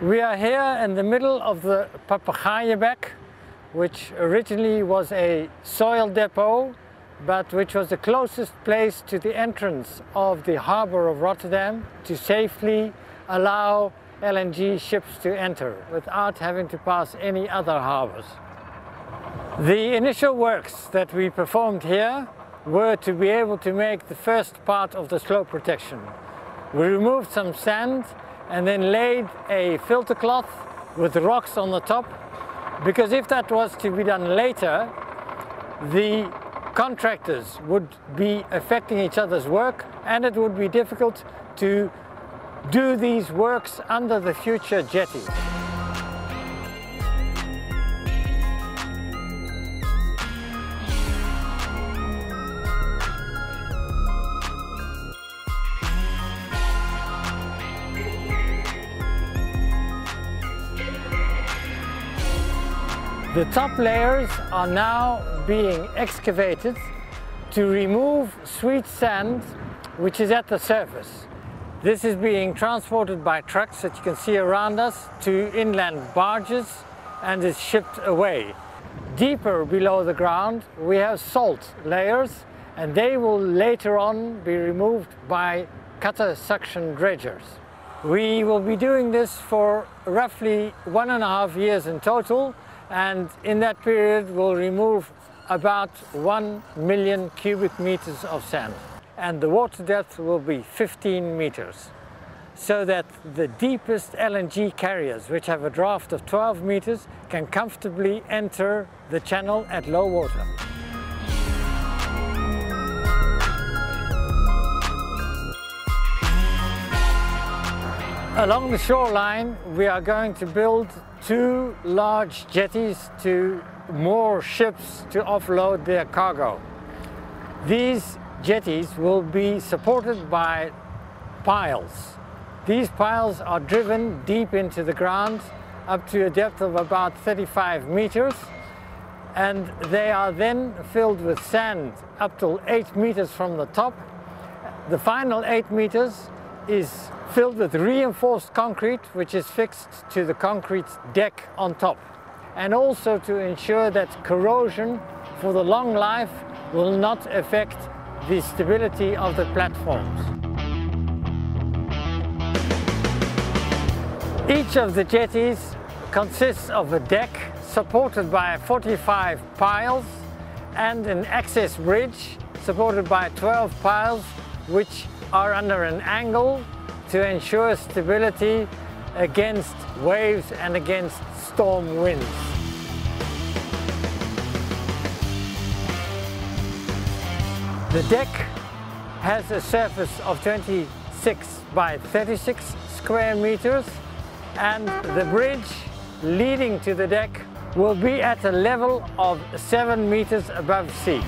We are here in the middle of the Papagaaiebeck, which originally was a soil depot, but which was the closest place to the entrance of the harbour of Rotterdam to safely allow LNG ships to enter without having to pass any other harbours. The initial works that we performed here were to be able to make the first part of the slope protection. We removed some sand and then laid a filter cloth with rocks on the top, because if that was to be done later, the contractors would be affecting each other's work and it would be difficult to do these works under the future jetties. The top layers are now being excavated to remove sweet sand which is at the surface. This is being transported by trucks that you can see around us to inland barges and is shipped away. Deeper below the ground we have salt layers, and they will later on be removed by cutter suction dredgers. We will be doing this for roughly 1.5 years in total, and in that period we'll remove about 1 million cubic meters of sand. And the water depth will be 15 meters, so that the deepest LNG carriers, which have a draft of 12 meters, can comfortably enter the channel at low water. Along the shoreline we are going to build 2 large jetties to moor ships to offload their cargo. These jetties will be supported by piles. These piles are driven deep into the ground up to a depth of about 35 meters, and they are then filled with sand up to 8 meters from the top. The final 8 meters is filled with reinforced concrete, which is fixed to the concrete deck on top, and also to ensure that corrosion for the long life will not affect the stability of the platforms. Each of the jetties consists of a deck supported by 45 piles and an access bridge supported by 12 piles, which are under an angle to ensure stability against waves and against storm winds. The deck has a surface of 26 by 36 square meters, and the bridge leading to the deck will be at a level of 7 meters above sea.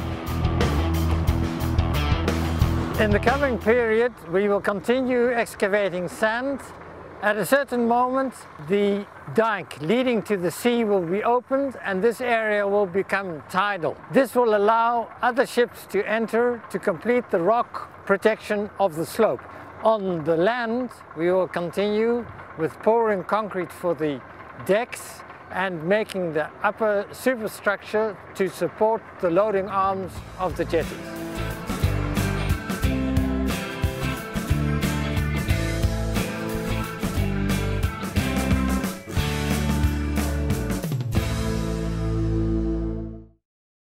In the coming period we will continue excavating sand. At a certain moment the dike leading to the sea will be opened and this area will become tidal. This will allow other ships to enter to complete the rock protection of the slope. On the land we will continue with pouring concrete for the decks and making the upper superstructure to support the loading arms of the jetties.